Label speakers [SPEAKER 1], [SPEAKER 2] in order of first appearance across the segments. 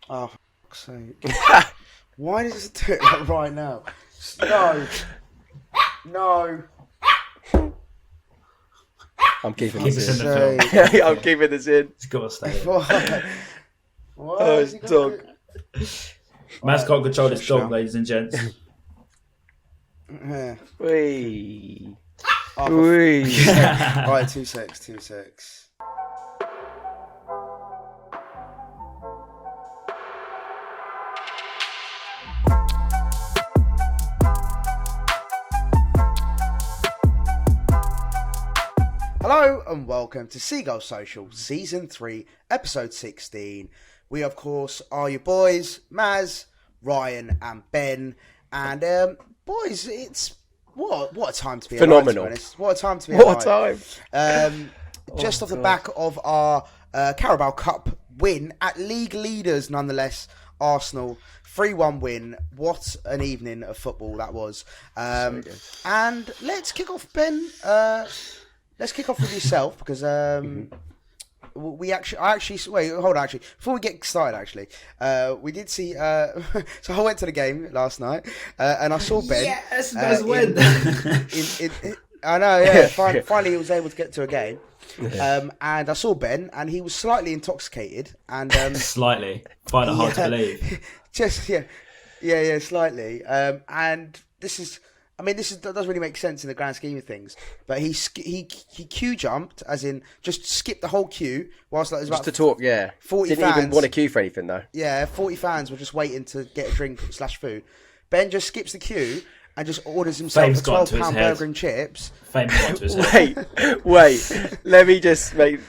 [SPEAKER 1] Oh, for fuck's sake. Why does it do it right now? No. No.
[SPEAKER 2] I'm keeping
[SPEAKER 3] Keep
[SPEAKER 2] this
[SPEAKER 3] this
[SPEAKER 2] in.
[SPEAKER 3] in the film.
[SPEAKER 2] I'm keeping this in.
[SPEAKER 3] It's got to stay in.
[SPEAKER 1] Why? Why
[SPEAKER 2] Oh,
[SPEAKER 1] has
[SPEAKER 2] it's
[SPEAKER 1] he got
[SPEAKER 2] dog.
[SPEAKER 3] Man's can't control his
[SPEAKER 1] shush
[SPEAKER 3] dog,
[SPEAKER 1] now.
[SPEAKER 3] ladies and gents.
[SPEAKER 1] Yeah.
[SPEAKER 2] Wee.
[SPEAKER 1] Oh,
[SPEAKER 2] Wee.
[SPEAKER 1] Right, 2-6. Hello and welcome to Seagulls Social, Season 3, Episode 16. We, of course, are your boys, Maz, Ryan and Ben. And, boys, it's... What a time to be alive,
[SPEAKER 2] Phenomenal.
[SPEAKER 1] to be honest. What a time to be
[SPEAKER 2] What a
[SPEAKER 1] alive.
[SPEAKER 2] time.
[SPEAKER 1] Just off the back of our Carabao Cup win at league leaders, nonetheless, Arsenal 3-1 win. What an evening of football that was. And let's kick off, Ben. Let's kick off with yourself because before we get started, we did see. So I went to the game last night and I saw Ben.
[SPEAKER 3] Yes, that's win.
[SPEAKER 1] I know, yeah. Finally, he was able to get to a game. And I saw Ben, and he was slightly intoxicated, and
[SPEAKER 3] Slightly. Find it hard to believe.
[SPEAKER 1] just slightly. And this doesn't really make sense in the grand scheme of things. But he queue jumped, as in just skipped the whole queue, whilst like, it was
[SPEAKER 2] Just
[SPEAKER 1] about
[SPEAKER 2] to talk, yeah.
[SPEAKER 1] 40
[SPEAKER 2] Didn't
[SPEAKER 1] fans.
[SPEAKER 2] even want to queue for anything, though.
[SPEAKER 1] Yeah, 40 fans were just waiting to get a drink / food. Ben just skips the queue and just orders himself
[SPEAKER 3] Fame's
[SPEAKER 1] a
[SPEAKER 3] gone to his
[SPEAKER 1] £12
[SPEAKER 3] head.
[SPEAKER 1] burger and chips.
[SPEAKER 3] Fame got to his head.
[SPEAKER 2] Wait. Let me just straighten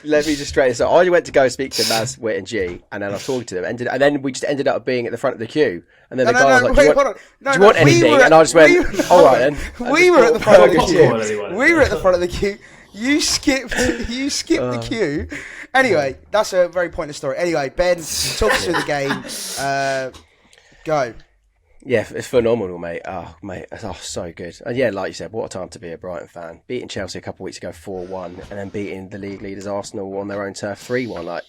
[SPEAKER 2] this out. I went to go speak to Maz, Witt, and G, and then I was talking to them, and then we just ended up being at the front of the queue. And then the guy was like, "Do you want anything?" And I just went, "All right then."
[SPEAKER 1] We were at the front of the
[SPEAKER 3] Popcorn,
[SPEAKER 1] queue.
[SPEAKER 3] anyone.
[SPEAKER 1] We were at the front of the queue. You skipped the queue. Anyway, that's a very pointless story. Anyway, Ben, talk us through the game. Go.
[SPEAKER 2] Yeah, it's phenomenal, mate. Oh, mate, so good. And yeah, like you said, what a time to be a Brighton fan. Beating Chelsea a couple of weeks ago 4-1, and then beating the league leaders Arsenal on their own turf 3-1. Like,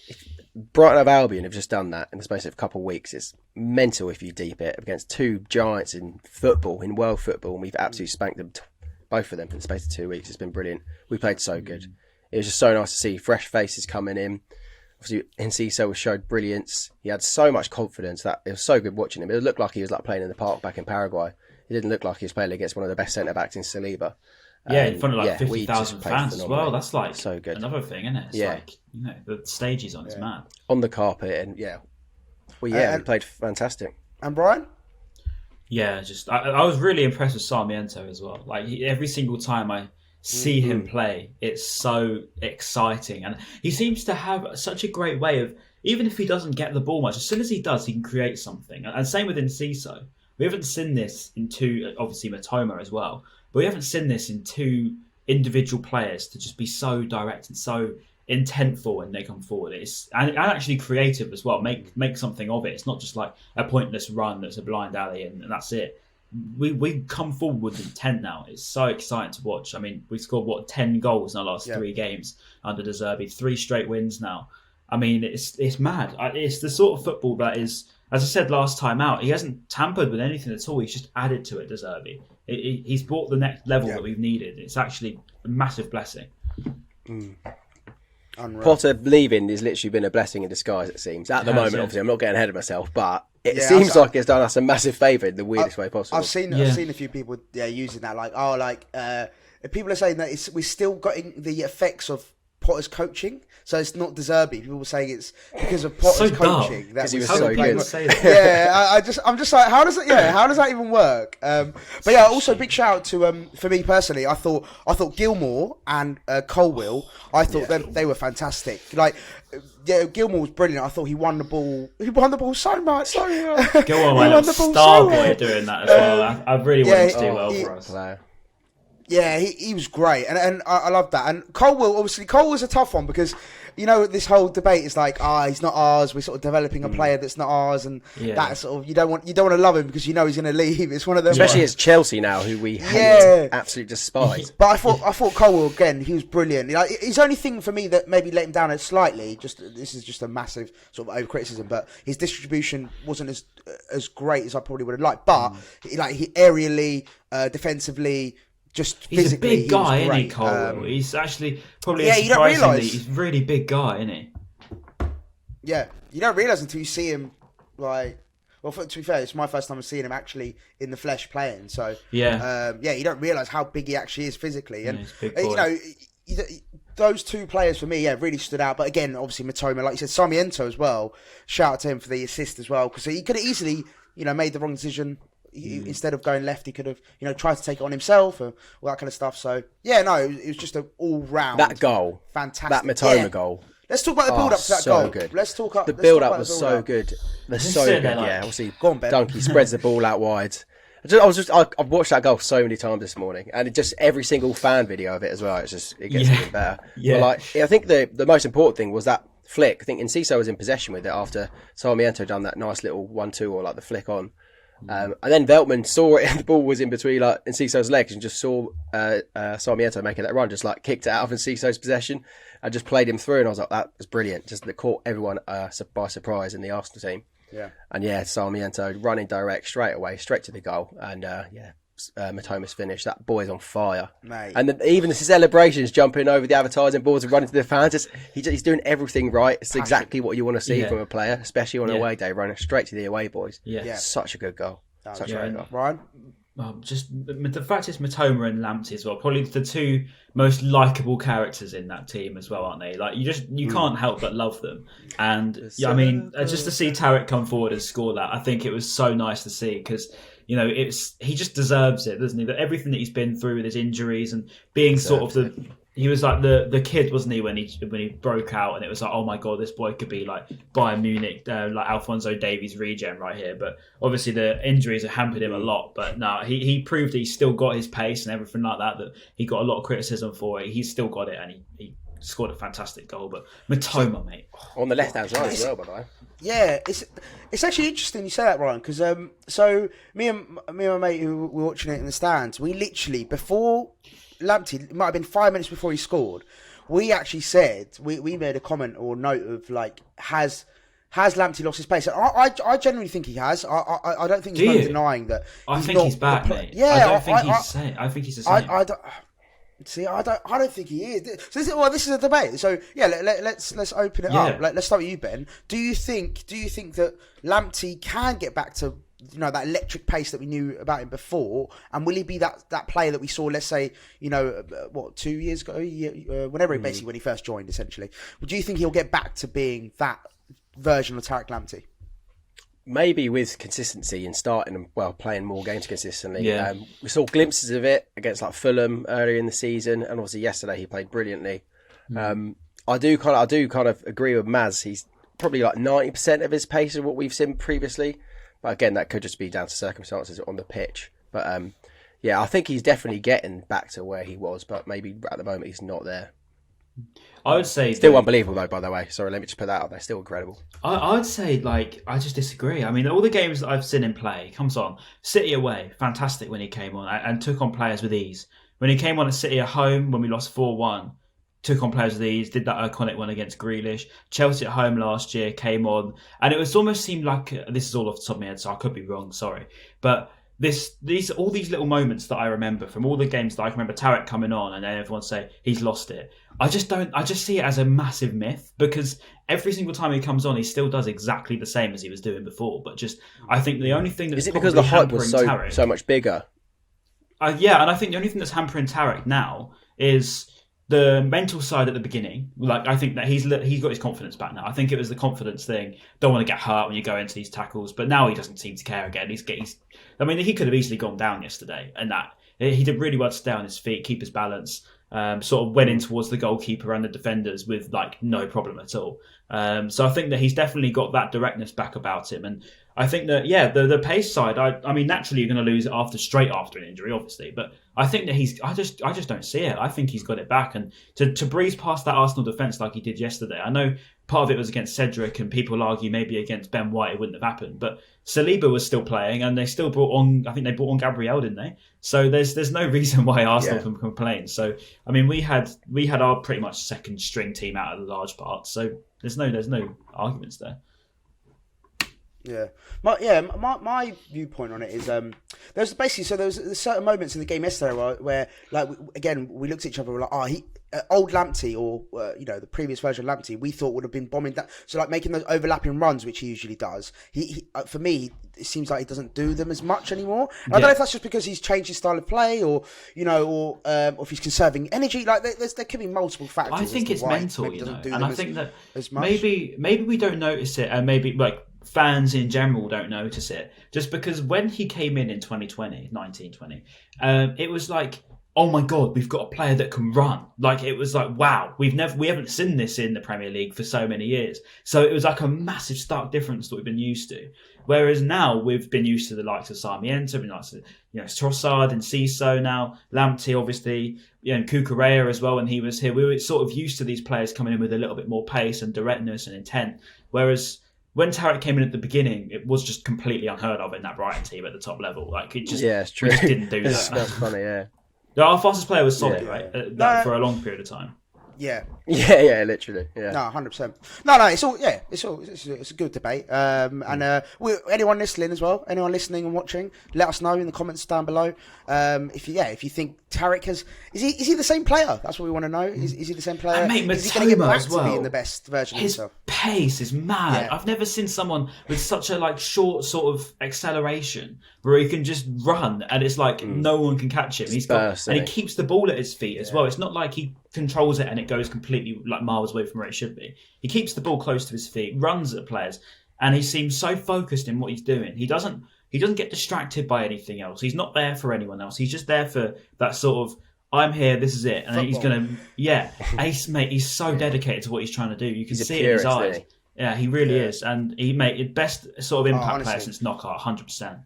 [SPEAKER 2] Brighton Hove Albion have just done that in the space of a couple of weeks. It's mental if you deep it against two giants in football, in world football, and we've absolutely spanked them, both of them, in the space of 2 weeks. It's been brilliant. We played so good. It was just so nice to see fresh faces coming in. Obviously, Enciso showed brilliance. He had so much confidence that it was so good watching him. It looked like he was like playing in the park back in Paraguay. It didn't look like he was playing against one of the best centre backs in Saliba.
[SPEAKER 3] Yeah, in front of like
[SPEAKER 2] we just
[SPEAKER 3] 50,000
[SPEAKER 2] played
[SPEAKER 3] fans as well.
[SPEAKER 2] phenomenally.
[SPEAKER 3] That's like
[SPEAKER 2] so good.
[SPEAKER 3] another thing, isn't it? It's like, the stage he's on is mad.
[SPEAKER 2] On the carpet, and we played fantastic.
[SPEAKER 1] And Brian?
[SPEAKER 3] Yeah, just I was really impressed with Sarmiento as well. Like every single time I see him play, it's so exciting, and he seems to have such a great way of, even if he doesn't get the ball much, as soon as he does, he can create something. And same with Enciso. We haven't seen this in obviously Mitoma as well, but we haven't seen this in two individual players to just be so direct and so intentful when they come forward. And actually creative as well. Make something of it. It's not just like a pointless run that's a blind alley and that's it. We come forward with intent now. It's so exciting to watch. I mean, we scored 10 goals in our last 3 games under De Zerbi, 3 straight wins now. I mean, it's mad. It's the sort of football that is, as I said last time out, he hasn't tampered with anything at all. He's just added to it, De Zerbi. He's brought the next level that we've needed. It's actually a massive blessing.
[SPEAKER 1] Unreal.
[SPEAKER 2] Potter leaving has literally been a blessing in disguise, it seems. At the moment,
[SPEAKER 3] yeah.
[SPEAKER 2] obviously, I'm not getting ahead of myself, but it seems like it's done us a massive favour in the weirdest way possible.
[SPEAKER 1] I've seen a few people using that, people are saying that we're still getting the effects of Potter's coaching, so it's not De Zerbi. People were saying it's because of Potter's coaching that
[SPEAKER 2] he was
[SPEAKER 1] still
[SPEAKER 2] so
[SPEAKER 1] playing.
[SPEAKER 2] good.
[SPEAKER 1] I'm just like, how does that even work? But yeah, also big shout out to for me personally. I thought Gilmore and Colwill, I thought they were fantastic. Like, Gilmore was brilliant. I thought he won the ball. He won the ball so much.
[SPEAKER 3] Go on, my little star boy doing that as well. I really want him to do well for us.
[SPEAKER 1] Yeah, he was great, and I love that. And Cole was a tough one because, this whole debate is like, he's not ours. We're sort of developing a player that's not ours, and that sort of you don't want to love him because he's going to leave. It's one of them,
[SPEAKER 2] especially as Chelsea now, who we hate, absolutely despise.
[SPEAKER 1] But I thought Cole again, he was brilliant. His only thing for me that maybe let him down slightly, this is just a massive sort of over criticism, but his distribution wasn't as great as I probably would have liked. But he aerially, defensively. Just
[SPEAKER 3] he's a big guy, isn't he, Cole? He's actually probably surprisingly, he's a really big guy, isn't he?
[SPEAKER 1] Yeah, you don't realise until you see him, to be fair, it's my first time seeing him actually in the flesh playing. So you don't realise how big he actually is physically, and those two players for me, really stood out. But again, obviously Mitoma, like you said, Sarmiento as well. Shout out to him for the assist as well, because he could have easily, made the wrong decision. Instead of going left, he could have, tried to take it on himself or all that kind of stuff. So, it was just an all-round...
[SPEAKER 2] That goal.
[SPEAKER 1] Fantastic.
[SPEAKER 2] That Mitoma goal.
[SPEAKER 1] Let's talk about the build-up to that goal.
[SPEAKER 2] Good.
[SPEAKER 1] The
[SPEAKER 2] build-up was so good. They're so good, Obviously,
[SPEAKER 1] go on, Ben.
[SPEAKER 2] Donkey spreads the ball out wide. I've watched that goal so many times this morning, and every single fan video of it as well. It gets even better. Yeah. But I think the most important thing was that flick. I think Enciso was in possession with it after Sarmiento done that nice little 1-2 or the flick on. And then Veltman saw it and the ball was in between Enciso's legs and just saw Sarmiento making that run, just kicked it out of Enciso's possession and just played him through, and I was like, that was brilliant. Just that caught everyone by surprise in the Arsenal team. Yeah. And Sarmiento running direct straight away, straight to the goal, and Mitoma's finish. That boy's on fire, mate. And even the celebrations, jumping over the advertising boards and running to the fans, he's doing everything right. It's exactly what you want to see from a player, especially on an away day, running straight to the away boys. Such a good goal. Such a great goal.
[SPEAKER 1] Ryan?
[SPEAKER 3] Just the fact is Mitoma and Lamptey as well, probably the two most likeable characters in that team as well, aren't they? You can't help but love them. And just to see Tarek come forward and score that, I think it was so nice to see, because he just deserves it, doesn't he? That everything that he's been through with his injuries and being he was like the kid, wasn't he, when he broke out, and it was like, oh my god, this boy could be like Bayern Munich, like Alphonso Davies regen right here. But obviously the injuries have hampered him a lot. But no, he proved that he's still got his pace and everything like that. That he got a lot of criticism for it. He's still got it, and he scored a fantastic goal. But Mitoma, mate,
[SPEAKER 2] on the left hand side as well, by the way.
[SPEAKER 1] Yeah, it's actually interesting you say that, Ryan, because so me and my mate who were watching it in the stands, we literally, before Lamptey, it might have been 5 minutes before he scored, we actually said, we made a comment or note of has Lamptey lost his pace? And I genuinely think he has. I don't think there's no denying that.
[SPEAKER 3] I think he's back, mate.
[SPEAKER 1] Yeah,
[SPEAKER 3] I don't think he's the same. I think he's the same.
[SPEAKER 1] I don't think he is. So this is a debate. So let's open it up. Let's start with you, Ben. Do you think that Lamptey can get back to that electric pace that we knew about him before, and will he be that player that we saw, let's say, 2 years ago, basically when he first joined, essentially? Do you think he'll get back to being that version of Tarek Lamptey?
[SPEAKER 2] Maybe with consistency and starting and playing more games consistently. Yeah. We saw glimpses of it against Fulham earlier in the season, and obviously yesterday he played brilliantly. I do kind of agree with Maz. He's probably 90% of his pace of what we've seen previously. But again, that could just be down to circumstances on the pitch. But I think he's definitely getting back to where he was, but maybe at the moment he's not there.
[SPEAKER 3] I would say
[SPEAKER 2] still unbelievable though. By the way, sorry, let me just put that out there. Still incredible.
[SPEAKER 3] I would say I just disagree. I mean, all the games that I've seen him play, comes on City away, fantastic when he came on and took on players with ease. When he came on at City at home when we lost 4-1. Took on players with these, did that iconic one against Grealish. Chelsea at home last year came on, and it was almost seemed like this is all off the top of my head, so I could be wrong. Sorry, but all these little moments that I remember from all the games that I can remember Tarek coming on, and then everyone say he's lost it. I just see it as a massive myth, because every single time he comes on, he still does exactly the same as he was doing before. But I think the only thing that's
[SPEAKER 2] is it because the hype was so much bigger?
[SPEAKER 3] And I think the only thing that's hampering Tarek now is the mental side at the beginning. I think that he's got his confidence back now. I think it was the confidence thing. Don't want to get hurt when you go into these tackles, but now he doesn't seem to care again. He could have easily gone down yesterday, and that he did really well to stay on his feet, keep his balance. sort of went in towards the goalkeeper and the defenders with like no problem at all. So I think that he's definitely got that directness back about him, and I think that the pace side. I mean, naturally you're going to lose it straight after an injury, obviously, but I think that I just don't see it. I think he's got it back, and to breeze past that Arsenal defence like he did yesterday. I know part of it was against Cedric, and people argue maybe against Ben White it wouldn't have happened, but Saliba was still playing, and they still brought on. I think they brought on Gabriel, didn't they? So there's no reason why Arsenal can complain. So I mean, we had our pretty much second string team out of the large part. So there's no arguments there.
[SPEAKER 1] Yeah, my viewpoint on it is there's certain moments in the game yesterday where like we looked at each other and we're like, old Lamptey or the previous version of Lamptey we thought would have been bombing that, so like making those overlapping runs which he usually does. He for me it seems like he doesn't do them as much anymore. I don't know if that's just because he's changed his style of play or if he's conserving energy. Like there could be multiple factors.
[SPEAKER 3] I think it's mental, and I think that maybe we don't notice it, and maybe like fans in general don't notice it, just because when he came in 2020, it was like, oh my god, we've got a player that can run. Like it was like, wow, we haven't seen this in the Premier League for so many years. So it was like a massive stark difference that we've been used to. Whereas now we've been used to the likes of Sarmiento, been likes of Trossard and Ciso now, Lamptey obviously, and Cucurella as well when he was here. We were sort of used to these players coming in with a little bit more pace and directness and intent. Whereas when Tarek came in at the beginning, it was just completely unheard of in that Brighton team at the top level. Like it just,
[SPEAKER 2] it's true.
[SPEAKER 3] Just didn't do that.
[SPEAKER 2] That's funny, yeah.
[SPEAKER 3] Our fastest player was Solly, right? For a long period of time.
[SPEAKER 1] Yeah,
[SPEAKER 2] literally. Yeah.
[SPEAKER 1] No, 100%. No, it's a good debate. Anyone listening as well, anyone listening and watching, let us know in the comments down below. If you think Tarek is he the same player? That's what we want to know. Is he the same player?
[SPEAKER 3] And mate,
[SPEAKER 1] is he going to get back
[SPEAKER 3] as well,
[SPEAKER 1] to being the best version of himself?
[SPEAKER 3] His pace is mad.
[SPEAKER 1] Yeah.
[SPEAKER 3] I've never seen someone with such a short sort of acceleration where he can just run and it's like no one can catch him. He keeps the ball at his feet as well. It's not like he controls it and it goes completely like miles away from where it should be. He keeps the ball close to his feet, runs at players, and he seems so focused in what he's doing. He doesn't get distracted by anything else. He's not there for anyone else. He's just there for that sort of, I'm here, this is it. And he's going to, he's so dedicated to what he's trying to do. You can see it in his eyes. Yeah, he really is. And he made best sort of impact player since Knockout, 100%.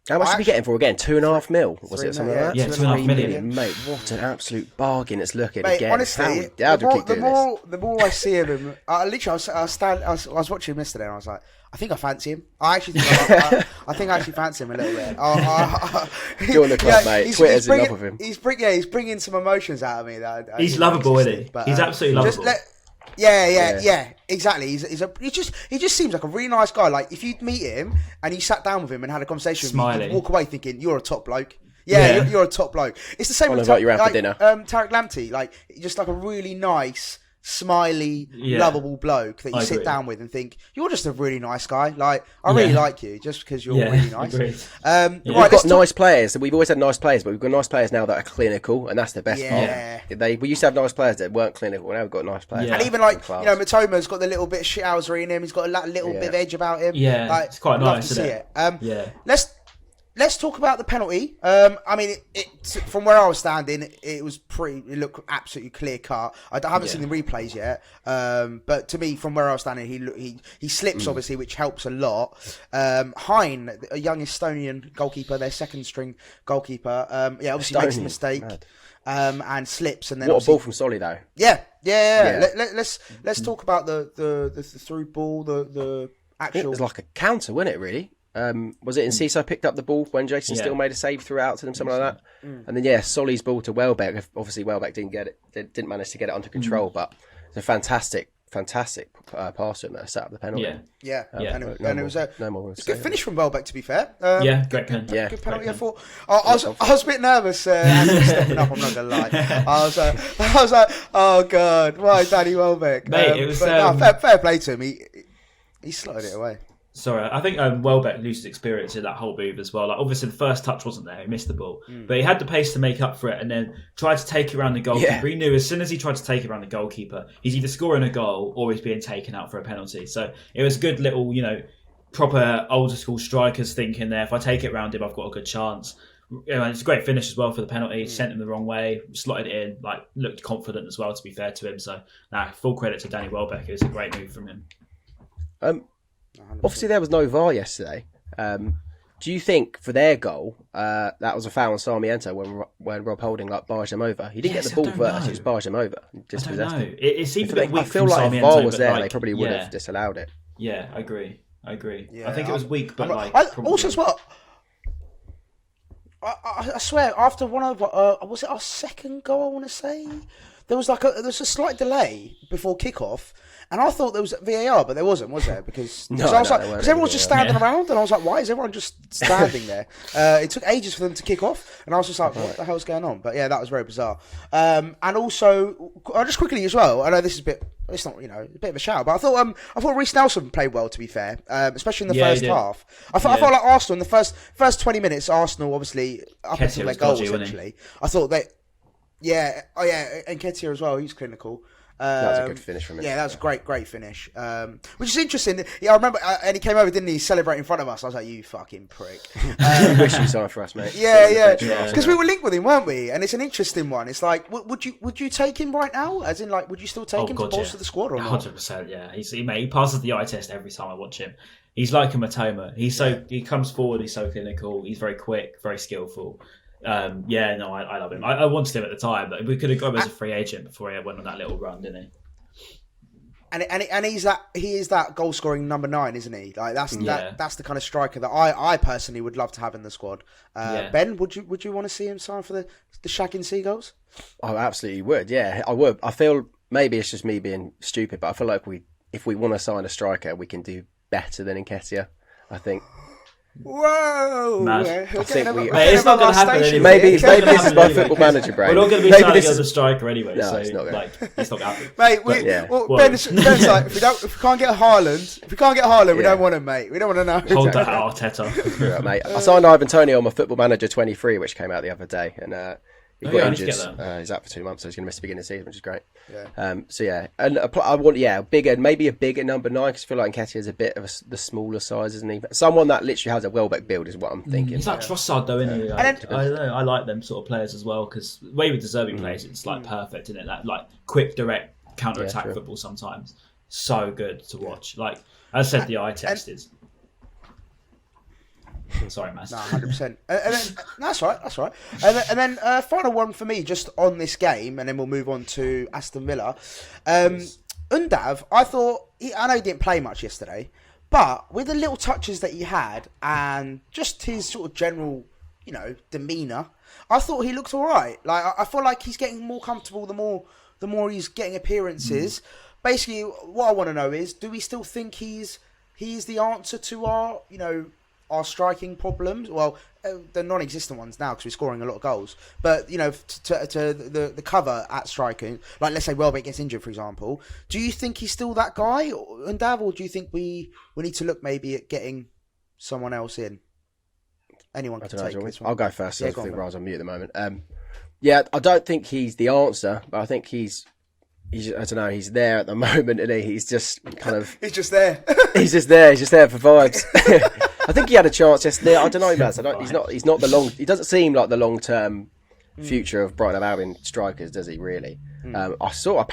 [SPEAKER 2] How much did we get him for again? 2.5 mil? Was it something like that?
[SPEAKER 3] Yeah, 2.5 million.
[SPEAKER 2] Mate, what an absolute bargain it's looking again.
[SPEAKER 1] Honestly, the more I see him, I was watching him yesterday and I was like, I think I fancy him. I actually fancy him a little bit.
[SPEAKER 2] Join the club, mate. Twitter's in love with him.
[SPEAKER 1] He's bringing some emotions out of me.
[SPEAKER 3] He's lovable, isn't he? He's absolutely lovable.
[SPEAKER 1] Yeah, exactly. He just seems like a really nice guy. Like if you'd meet him and you sat down with him and had a conversation with him, you'd walk away thinking you're a top bloke. Yeah. You're a top bloke. It's the same with Tarek Lamptey. Like just like a really nice, smiley, lovable bloke that you sit down with and think you're just a really nice guy. Like I really like you just because you're really nice.
[SPEAKER 2] We've got nice players. We've always had nice players, but we've got nice players now that are clinical, and that's the best part. We used to have nice players that weren't clinical. Now we've got nice players,
[SPEAKER 1] and even like Mitoma's got the little bit of shithousery in him. He's got a little bit of edge about him.
[SPEAKER 3] Yeah,
[SPEAKER 1] like,
[SPEAKER 3] it's quite nice
[SPEAKER 1] to see
[SPEAKER 3] it.
[SPEAKER 1] Let's talk about the penalty. I mean, from where I was standing, it looked absolutely clear cut. I haven't seen the replays yet, but to me, from where I was standing, he slips obviously, which helps a lot. Hein, a young Estonian goalkeeper, their second string goalkeeper, obviously makes a mistake and slips, and then
[SPEAKER 2] what a ball from Solly though.
[SPEAKER 1] Yeah. Let's talk about the through ball, the actual.
[SPEAKER 2] It was like a counter, wasn't it? Really. Was it in Ciso picked up the ball when Jason Steele made a save threw out to them, something like that? And then Solly's ball to Welbeck. Obviously Welbeck didn't manage to get it under control, but it's a fantastic pass in there, set up the penalty.
[SPEAKER 1] And it was a good finish from Welbeck, to be fair.
[SPEAKER 3] Great penalty.
[SPEAKER 1] Good penalty. I thought I was a bit nervous stepping up. I'm not gonna lie. I was like, oh god, why Danny Welbeck?
[SPEAKER 3] Mate, it was
[SPEAKER 1] fair play to him. He slotted it away.
[SPEAKER 3] Sorry, I think Welbeck loses experience in that whole move as well. Like obviously the first touch wasn't there; he missed the ball, but he had the pace to make up for it, and then tried to take it around the goalkeeper. He knew as soon as he tried to take it around the goalkeeper, he's either scoring a goal or he's being taken out for a penalty. So it was good little, proper older school strikers thinking there. If I take it round him, I've got a good chance. it's a great finish as well for the penalty. Sent him the wrong way, slotted it in, looked confident as well, to be fair to him. So, full credit to Danny Welbeck. It was a great move from him.
[SPEAKER 2] Obviously, there was no VAR yesterday. Do you think for their goal, that was a foul on Sarmiento when Rob Holding barged him over? He didn't get the ball first; he just barged him over.
[SPEAKER 3] I don't know. It seemed a bit weak.
[SPEAKER 2] I feel like if VAR was there, they probably would have disallowed it.
[SPEAKER 3] Yeah, I agree.
[SPEAKER 1] Yeah,
[SPEAKER 3] I think it was weak, but
[SPEAKER 1] also as well. I swear, after one of was it our second goal? I want to say there was a slight delay before kickoff. And I thought there was VAR, but there wasn't, was there? Because everyone was just standing around, and I was like, why is everyone just standing there? It took ages for them to kick off, and I was just like, what the hell's going on? But yeah, that was very bizarre. And also, just quickly as well, I know this is it's not, a bit of a shout, but I thought Reece Nelson played well, to be fair, especially in the first half. I felt like Arsenal in the first 20 minutes, Arsenal obviously up until their goal essentially. I thought and Nketiah as well, he's clinical.
[SPEAKER 2] That was a good finish from him.
[SPEAKER 1] Yeah, that was a great finish. Which is interesting. Yeah, I remember, and he came over, didn't he? Celebrating in front of us. I was like, you fucking prick.
[SPEAKER 2] Wish you signed for us, mate.
[SPEAKER 1] Yeah. Because we were linked with him, weren't we? And it's an interesting one. It's like, would you take him right now? As in, would you still take him to bolster the squad or not?
[SPEAKER 3] 100%. Yeah, he passes the eye test every time I watch him. He's like a Mitoma. He comes forward. He's so clinical. He's very quick, very skillful. I love him. I wanted him at the time, but we could have got him as a free agent before he went on that little run, didn't he?
[SPEAKER 1] And he is that goal scoring number 9, isn't he? That's the kind of striker that I personally would love to have in the squad. Ben, would you want to see him sign for the shagging Seagulls?
[SPEAKER 2] I absolutely would. Yeah, I would. I feel maybe it's just me being stupid, but I feel like if we want to sign a striker, we can do better than Nketiah. I think.
[SPEAKER 1] Whoa!
[SPEAKER 3] It's not going to happen anyway.
[SPEAKER 2] Maybe this is my Football Manager brain.
[SPEAKER 3] We're not going to be signing as a striker anyway.
[SPEAKER 2] No,
[SPEAKER 3] so
[SPEAKER 2] it's not going
[SPEAKER 3] it's not going to happen.
[SPEAKER 1] Mate, Ben's like, if we can't get Haaland, we don't want him, mate. We don't want to know.
[SPEAKER 3] Hold that, Arteta.
[SPEAKER 2] Right, mate. I signed Ivan Toney on my Football Manager 23, which came out the other day, and he got injured. He's out for 2 months, so he's going to miss the beginning of the season, which is great.
[SPEAKER 1] Yeah.
[SPEAKER 2] And I want maybe a bigger number 9, because I feel like Nketiah is a bit of the smaller size, isn't he? But someone that literally has a Welbeck build is what I'm thinking.
[SPEAKER 3] He's like Trossard though, isn't he? I don't know. I like them sort of players as well, because the way with deserving players, it's perfect, isn't it? That quick, direct counter attack football sometimes. So good to watch. As I said, the eye test is. Sorry, man.
[SPEAKER 1] No, 100%. And then, that's right. And then final one for me, just on this game, and then we'll move on to Aston Villa. Undav, I thought, I know he didn't play much yesterday, but with the little touches that he had and just his sort of general, demeanour, I thought he looked all right. I feel like he's getting more comfortable the more he's getting appearances. Basically, what I want to know is, do we still think he's the answer to our striking problems? Well, the non-existent ones now, because we're scoring a lot of goals. But, to the cover at striking, let's say Welbeck gets injured, for example, do you think he's still that guy, Undav, or do you think we need to look maybe at getting someone else in? Anyone can take this one.
[SPEAKER 2] I'll go first. I think Raz on mute at the moment. I don't think he's the answer, but I think he's I don't know, he's there at the moment, and he's just kind of...
[SPEAKER 1] he's just there.
[SPEAKER 2] He's just there for vibes. I think he had a chance yesterday. I don't know, man. He's not the long... He doesn't seem like the long-term future of Brighton Hove Albion strikers, does he, really? I saw I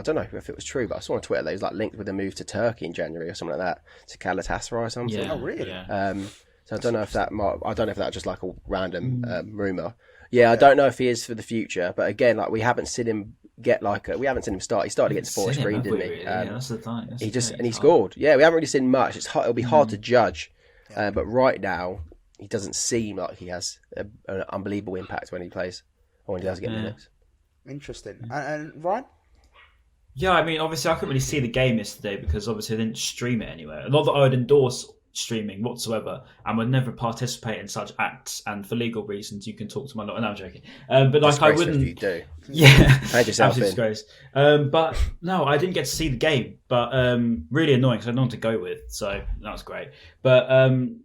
[SPEAKER 2] don't know if it was true, but I saw on Twitter that he was linked with a move to Turkey in January or something like that, to Galatasaray or something.
[SPEAKER 1] Yeah. Oh, really?
[SPEAKER 2] Yeah. So I don't know if that was just like a random rumour. Yeah, I don't know if he is for the future, but again, we haven't seen him we haven't seen him start. He started against Forest Green, didn't he?
[SPEAKER 3] Really? That's the thing.
[SPEAKER 2] He scored. Yeah, we haven't really seen much. It'll be hard to judge, but right now he doesn't seem like he has an unbelievable impact when he plays or when he does get minutes.
[SPEAKER 1] Interesting. And Ryan?
[SPEAKER 3] Yeah, I mean, obviously I couldn't really see the game yesterday because obviously I didn't stream it anywhere. Not that I would endorse streaming whatsoever, and would never participate in such acts, and for legal reasons you can talk to my lawyer. No, I'm joking, but I wouldn't.
[SPEAKER 2] If you do.
[SPEAKER 3] Yeah,
[SPEAKER 2] yourself
[SPEAKER 3] absolute disgrace. But no, I didn't get to see the game, but really annoying because I had no one to go with, so that was great. But from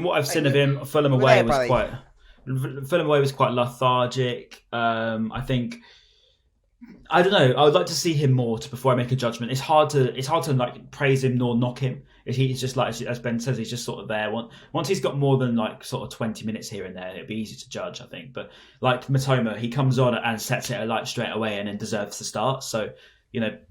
[SPEAKER 3] what I've seen of him, Fulham away was quite lethargic. I think I don't know. I would like to see him more before I make a judgment. It's hard to like praise him nor knock him. He's just like, as Ben says, he's just sort of there. Once he's got more than like sort of 20 minutes here and there, it'd be easy to judge, I think. But like Mitoma, he comes on and sets it alight straight away and then deserves to start. So,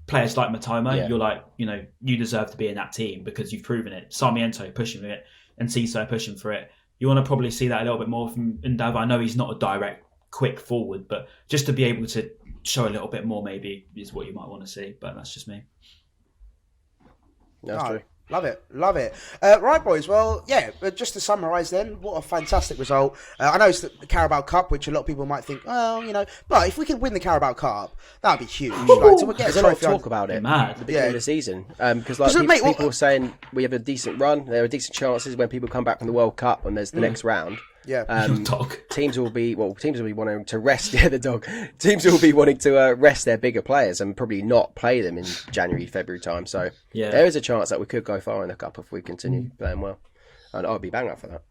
[SPEAKER 3] players like Mitoma, you're like, you deserve to be in that team because you've proven it. Sarmiento pushing it and Ciso pushing for it. You want to probably see that a little bit more from Ndava. I know he's not a direct, quick forward, but just to be able to show a little bit more maybe is what you might want to see. But that's just me.
[SPEAKER 2] That's true.
[SPEAKER 1] Love it. Right, boys. Well, yeah, but just to summarise then, what a fantastic result. I know it's the Carabao Cup, which a lot of people might think, well, but if we could win the Carabao Cup, that would be huge.
[SPEAKER 2] There's a lot of talk about it at the beginning of the season. Because people were saying we have a decent run, there are decent chances when people come back from the World Cup and there's the next round.
[SPEAKER 1] Yeah,
[SPEAKER 2] teams will be wanting to rest. Yeah, the dog. Teams will be wanting to rest their bigger players and probably not play them in January, February time. So there is a chance that we could go far in the cup if we continue playing well, and I'll be bang up for that.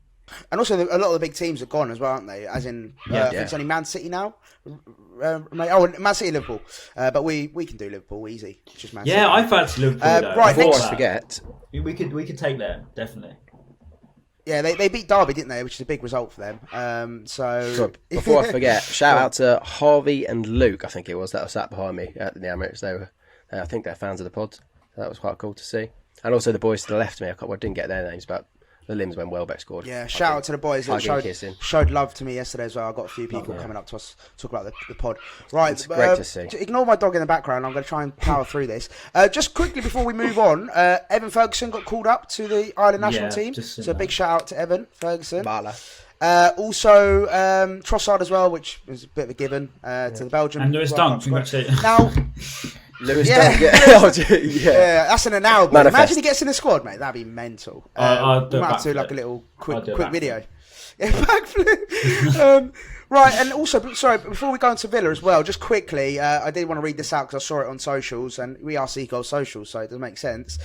[SPEAKER 1] And also, a lot of the big teams are gone as well, aren't they? As in, I think it's only Man City now. Man City, Liverpool, but we can do Liverpool easy. It's just Man City.
[SPEAKER 3] Yeah, I fancy Liverpool.
[SPEAKER 1] Right,
[SPEAKER 3] before
[SPEAKER 1] I
[SPEAKER 2] forget,
[SPEAKER 3] we could take them definitely.
[SPEAKER 1] Yeah, they beat Derby, didn't they? Which is a big result for them. So
[SPEAKER 2] before I forget, shout out to Harvey and Luke. I think it was that sat behind me at the Emirates. They were, I think they're fans of the pod. So that was quite cool to see. And also the boys to the left of me. I didn't get their names, but the limbs when Welbeck scored.
[SPEAKER 1] Yeah, shout out to the boys that showed love to me yesterday as well. I got a few people coming up to us talk about the pod. Right,
[SPEAKER 2] it's great to see.
[SPEAKER 1] Ignore my dog in the background. I'm going to try and power through this. Just quickly before we move on, Evan Ferguson got called up to the Ireland national team. So a big shout out to Evan Ferguson. Also, Trossard as well, which was a bit of a given to the Belgian.
[SPEAKER 3] And Lewis Dunk, congratulations.
[SPEAKER 1] Now.
[SPEAKER 2] Lewis
[SPEAKER 1] Dunk, that's an hour. Imagine he gets in the squad, mate. That'd be mental. We might have to do like a little quick video. Yeah, backflip. Right, and also, sorry, before we go into Villa as well, just quickly, I did want to read this out because I saw it on socials, and we are Seagulls Social, so it does make sense.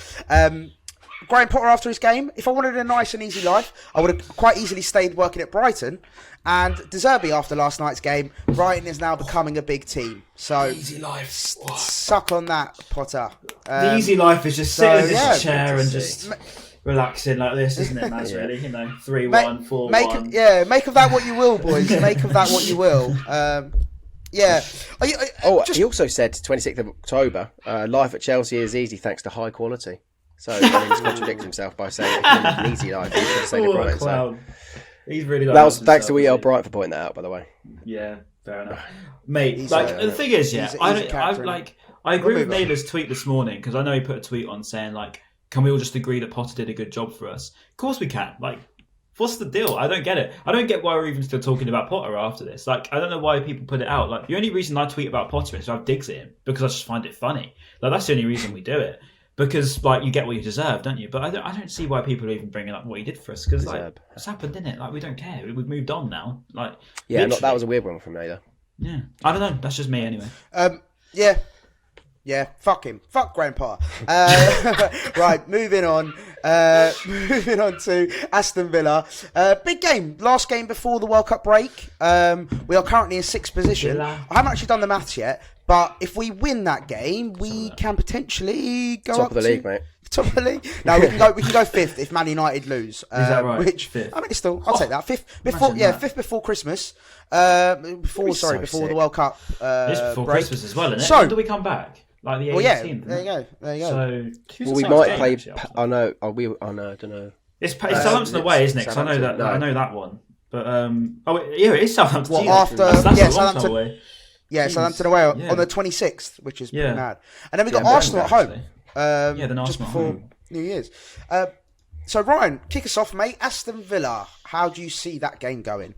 [SPEAKER 1] Graham Potter after his game, if I wanted a nice and easy life, I would have quite easily stayed working at Brighton. And De Zerbi after last night's game, Brighton is now becoming a big team. So
[SPEAKER 3] easy life.
[SPEAKER 1] Suck on that, Potter.
[SPEAKER 3] The easy life is just sitting in this chair and just relaxing like this, isn't it, Maz? Really, 3-1, 4-1.
[SPEAKER 1] Make of that what you will, boys. Make of that what you will.
[SPEAKER 2] He also said 26th of October, life at Chelsea is easy thanks to high quality. So he's contradicted himself by saying an easy life. He should have stayed at Brighton. So.
[SPEAKER 3] He's really
[SPEAKER 2] that was thanks to EL Brighton for pointing that out, by the way.
[SPEAKER 3] Yeah, fair enough, mate. The thing is, I agree with Naylor's tweet this morning because I know he put a tweet on saying can we all just agree that Potter did a good job for us? Of course we can. What's the deal? I don't get it. I don't get why we're even still talking about Potter after this. I don't know why people put it out. The only reason I tweet about Potter is I have digs at him because I just find it funny. That's the only reason we do it. Because you get what you deserve, don't you? But I don't see why people are even bringing up what he did for us. Because it's happened, didn't it? We don't care. We've moved on now. That
[SPEAKER 2] was a weird one from Naylor.
[SPEAKER 3] Yeah, I don't know. That's just me anyway.
[SPEAKER 1] Yeah. Fuck him. Fuck Grandpa. Right, moving on. Moving on to Aston Villa. Big game. Last game before the World Cup break. We are currently in 6th position.
[SPEAKER 3] Villa.
[SPEAKER 1] I haven't actually done the maths yet. But if we win that game, we can potentially go
[SPEAKER 2] top
[SPEAKER 1] up
[SPEAKER 2] of the league, mate.
[SPEAKER 1] Top of the league. No, we can go 5th if Man United lose.
[SPEAKER 3] Is that right?
[SPEAKER 1] Which
[SPEAKER 3] 5th?
[SPEAKER 1] I mean, still, I'll take that. 5th before Christmas. Before the World Cup.
[SPEAKER 3] It's before
[SPEAKER 1] break.
[SPEAKER 3] Christmas as well, isn't it?
[SPEAKER 1] So,
[SPEAKER 3] when do we come back? The 18th.
[SPEAKER 1] There you
[SPEAKER 3] go. So,
[SPEAKER 2] we might play. I know. I don't know.
[SPEAKER 3] It's Southampton away, isn't it? Because I know that. I know that one. But it is Southampton.
[SPEAKER 1] Southampton
[SPEAKER 3] away.
[SPEAKER 1] Yeah, Southampton away on the 26th, which is pretty mad. And then we got Arsenal at home.
[SPEAKER 3] Then Arsenal
[SPEAKER 1] just before New Year's. So Ryan, kick us off, mate. Aston Villa. How do you see that game going?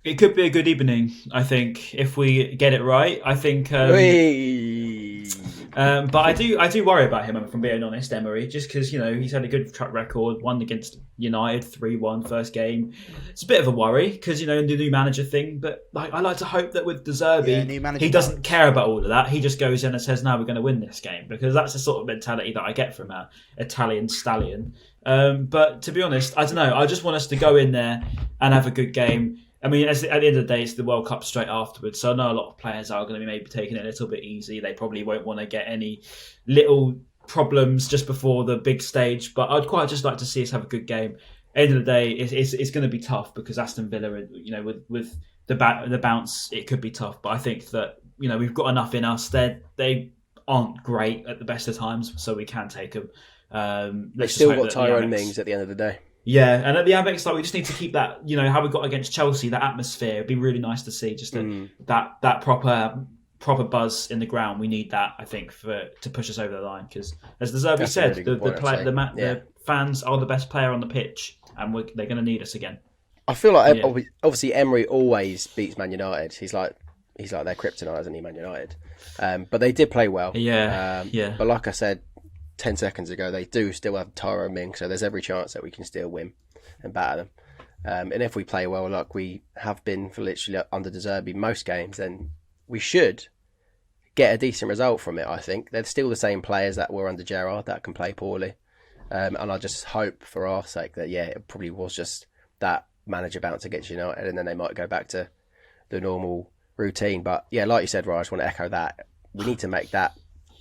[SPEAKER 3] It could be a good evening, I think, if we get it right. I think, but I do worry about him, if I'm being honest, Emery, just because he's had a good track record, won against United 3-1 first game. It's a bit of a worry because the new manager thing, but I like to hope that with De Zerbi, he doesn't care about all of that. He just goes in and says, "No, we're going to win this game," because that's the sort of mentality that I get from an Italian stallion. But to be honest, I don't know. I just want us to go in there and have a good game. I mean, at the end of the day, it's the World Cup straight afterwards. So I know a lot of players are going to be maybe taking it a little bit easy. They probably won't want to get any little problems just before the big stage. But I'd quite just like to see us have a good game. End of the day, it's going to be tough because Aston Villa, with the bounce, it could be tough. But I think that we've got enough in us. They aren't great at the best of times, so we can take them.
[SPEAKER 2] They still got Tyrone Mings at the end of the day.
[SPEAKER 3] Yeah, and at the Amex, we just need to keep that, how we got against Chelsea, that atmosphere. It'd be really nice to see just that proper buzz in the ground. We need that, I think, to push us over the line. Because, as the Zerbi said, really the fans are the best player on the pitch, and they're going to need us again.
[SPEAKER 2] I feel like obviously Emery always beats Man United. He's like their kryptonite, isn't he, Man United? But they did play well.
[SPEAKER 3] Yeah.
[SPEAKER 2] But like I said 10 seconds ago, they do still have Tyrone Mings, so there's every chance that we can still win and batter them. And if we play well, like we have been for literally under De Zerbi most games, then we should get a decent result from it, I think. They're still the same players that were under Gerrard that can play poorly. And I just hope for our sake that, it probably was just that manager bounce against United, and then they might go back to the normal routine. But like you said, Ryan, I just want to echo that. We need to make that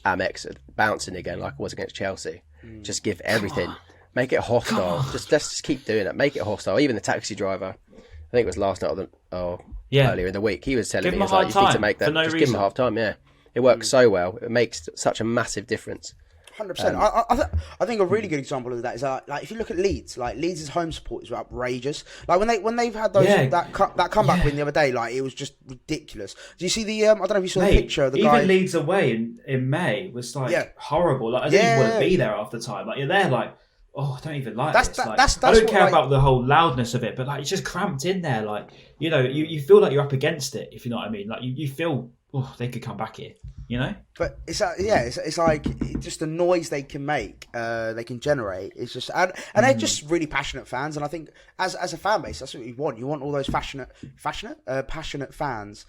[SPEAKER 2] Amex bouncing again like it was against Chelsea. Just give everything. Make it hostile. Let's just keep doing it. Make it hostile. Even the taxi driver, I think it was last night earlier in the week, he was telling me, you need to make that. Just give him a half time, It works so well. It makes such a massive difference.
[SPEAKER 1] 100%. I think a really good example of that is like if you look at Leeds, like Leeds' home supporters were outrageous. Like when they've had those that comeback win the other day, like it was just ridiculous. Do you see the? I don't know if you saw the picture of the guy.
[SPEAKER 3] Even Leeds away in May was horrible. Like I didn't even want to be there half the time. Like you're there, like I don't even like this. Like, I don't care about the whole loudness of it, but like it's just cramped in there. Like you feel like you're up against it, if you know what I mean. Like you feel they could come back here.
[SPEAKER 1] But it's like just the noise they can make, they can generate. It's just and they're just really passionate fans, and I think as a fan base, that's what you want. You want all those passionate fans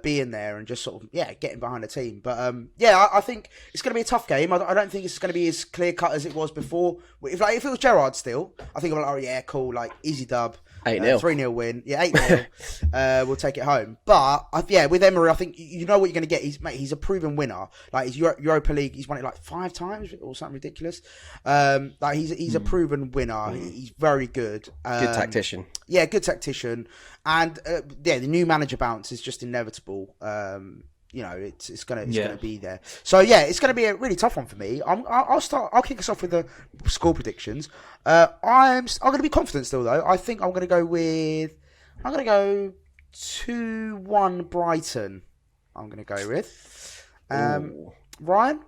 [SPEAKER 1] being there and just sort of getting behind the team. But I think it's going to be a tough game. I don't think it's going to be as clear cut as it was before. If it was Gerrard still, I think I'm like, cool, like easy dub.
[SPEAKER 2] 8-0.
[SPEAKER 1] 3-0 win. 8-0. We'll take it home. But, with Emery, I think you know what you're going to get. He's a proven winner. Like, his Europa League, he's won it like 5 times or something ridiculous. He's a proven winner. He's very good.
[SPEAKER 2] Good tactician.
[SPEAKER 1] Yeah, good tactician. And, the new manager bounce is just inevitable. It's gonna be there. So it's gonna be a really tough one for me. I'll kick us off with the score predictions. I'm gonna be confident still though. I think I'm gonna go 2-1 Brighton. I'm gonna go with Ryan.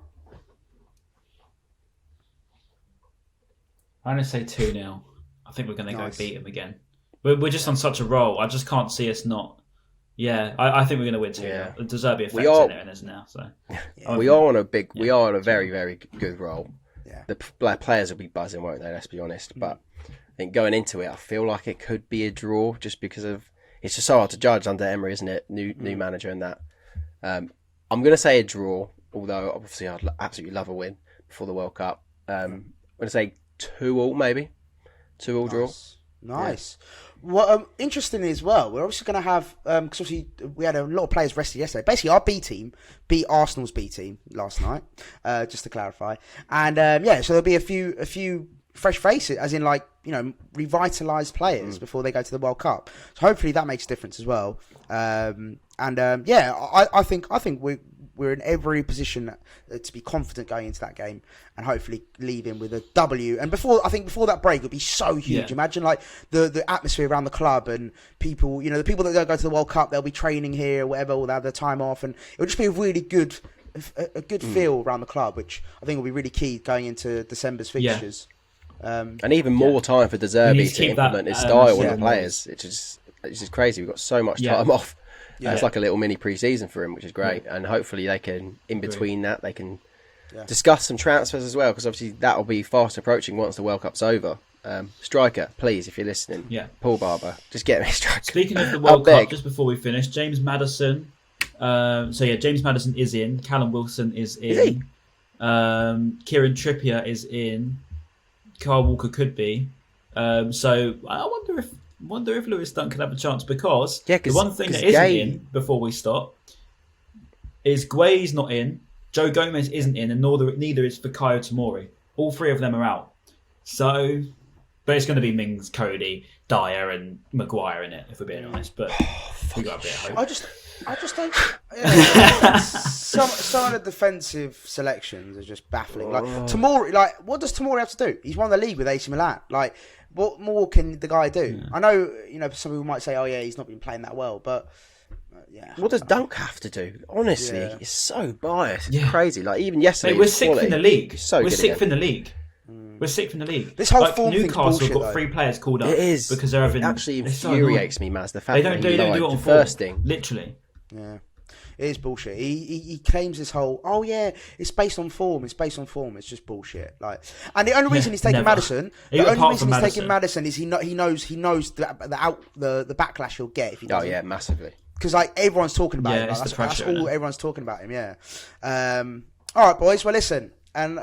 [SPEAKER 3] I'm gonna say 2-0. I think we're gonna go beat them again. We're just on such a roll. I just can't see us not. Yeah, I think we're going to win 2. Yeah. De Zerbi effect in it is now. So
[SPEAKER 2] we are on a very, very good roll. Yeah. The players will be buzzing, won't they? Let's be honest. But I think going into it, I feel like it could be a draw just because it's just so hard to judge under Emery, isn't it? New manager and that. I'm going to say a draw, although obviously I'd absolutely love a win before the World Cup. I'm going to say 2-2 maybe. 2-2 draw.
[SPEAKER 1] Nice. Yeah. Well, interesting as well, we're obviously going to have, because obviously we had a lot of players rested yesterday. Basically, our B team beat Arsenal's B team last night, just to clarify. And so there'll be a few fresh faces, as in revitalised players before they go to the World Cup. So hopefully that makes a difference as well. I think we're in every position to be confident going into that game and hopefully leaving with a W. And before that break, it'll be so huge. Yeah. Imagine the atmosphere around the club and people, the people that don't go to the World Cup, they'll be training here or whatever, or they'll have their time off, and it'll just be a really good feel around the club, which I think will be really key going into December's fixtures.
[SPEAKER 2] Yeah. And even more time for De Zerbi to implement his style on the players. It's just crazy. We've got so much time off. Yeah. It's like a little mini pre-season for him, which is great. Yeah. And hopefully they can, in between that, they can discuss some transfers as well, because obviously that will be fast approaching once the World Cup's over. Striker, please, if you're listening. Yeah. Paul Barber, just get me a striker.
[SPEAKER 3] Speaking of the World Cup, just before we finish, James Maddison. James Maddison is in. Callum Wilson is in.
[SPEAKER 1] Is he?
[SPEAKER 3] Kieran Trippier is in. Kyle Walker could be. So I wonder if wonder if Lewis Dunk could have a chance because
[SPEAKER 2] Yeah,
[SPEAKER 3] the one thing that isn't in before we stop is Guay's not in, Joe Gomez isn't in, and neither is Fikayo Tomori. All three of them are out. So, but it's going to be Mings, Cody, Dyer, and Maguire in it, if we're being honest. But we got a bit of hope.
[SPEAKER 1] I just don't. Yeah, some of the defensive selections are just baffling. Like Tomori, what does Tomori have to do? He's won the league with AC Milan. Like, what more can the guy do? Yeah. I know, some people might say, "Oh yeah, he's not been playing that well," but yeah.
[SPEAKER 2] What does Dunk have to do? Honestly, it's so biased. It's crazy. Like even yesterday,
[SPEAKER 3] we're sixth in the league. We're sixth in the league. We're sixth in the league.
[SPEAKER 1] This whole form
[SPEAKER 3] Newcastle
[SPEAKER 1] bullshit,
[SPEAKER 3] got 3 players called up.
[SPEAKER 2] It is
[SPEAKER 3] because they're having.
[SPEAKER 2] It actually infuriates me, Maz. The fact
[SPEAKER 3] they don't do it on
[SPEAKER 2] first thing.
[SPEAKER 3] Literally.
[SPEAKER 1] Yeah. It is bullshit. He claims this whole, it's based on form. It's based on form. It's just bullshit. Like, and the only reason he's taking Maddison, taking Maddison is he knows the backlash he'll get if he doesn't.
[SPEAKER 2] Oh yeah, massively.
[SPEAKER 1] Because everyone's talking about him. Like, that's all everyone's talking about him. Yeah. All right, boys. Well, listen. And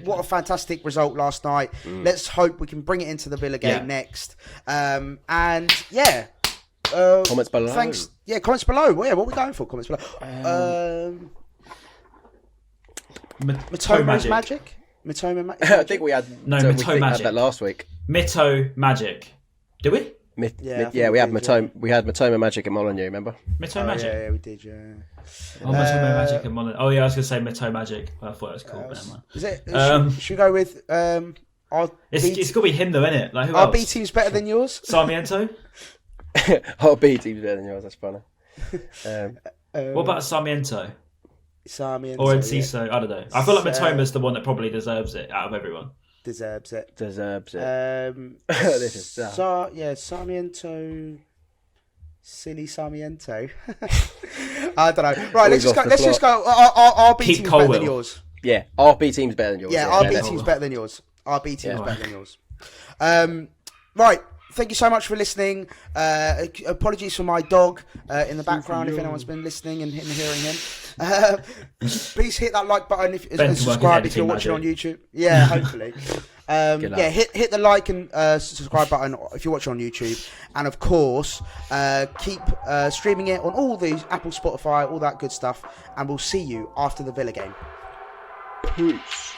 [SPEAKER 1] what a fantastic result last night. Let's hope we can bring it into the Villa game next. And yeah.
[SPEAKER 2] Comments below.
[SPEAKER 1] Thanks. Yeah, comments below. Well, yeah, what are we going for? Comments below. Mitoma's Magic? Mitoma Magic?
[SPEAKER 2] I think we had
[SPEAKER 3] Mitoma Magic.
[SPEAKER 2] Had that last week.
[SPEAKER 3] Mito Magic. Did we?
[SPEAKER 2] We had Mitoma Magic at Molineux, remember?
[SPEAKER 3] Mitoma Magic?
[SPEAKER 1] Yeah, we did, yeah.
[SPEAKER 3] Mitoma Magic at Molineux. Oh, yeah, I was going to say Mito Magic. I thought it was cool.
[SPEAKER 1] Is it? Should we go with...
[SPEAKER 3] it's got to be him, though, isn't it? Like, who
[SPEAKER 1] our
[SPEAKER 3] else?
[SPEAKER 1] B team's better than yours?
[SPEAKER 3] Sarmiento?
[SPEAKER 2] Our B team's better than yours, that's funny.
[SPEAKER 3] What about Sarmiento?
[SPEAKER 1] Or
[SPEAKER 3] Enciso? Yeah. I don't know. I feel like Mitoma's the one that probably deserves it out of everyone.
[SPEAKER 1] Deserves it.
[SPEAKER 2] This is
[SPEAKER 1] Sarmiento. Silly Sarmiento. I don't know. Right, let's just go. Our B team's better than yours.
[SPEAKER 2] Yeah, our B team's better than yours.
[SPEAKER 1] Yeah, our B team's better than yours. Our B team's better than yours. Right. Thank you so much for listening. Apologies for my dog in the background if anyone's been listening and hearing him. Please hit that like button and subscribe if you're watching on YouTube. Yeah, hopefully. Hit the like and subscribe button if you're watching on YouTube. And of course, keep streaming it on all these Apple, Spotify, all that good stuff. And we'll see you after the Villa game.
[SPEAKER 2] Peace.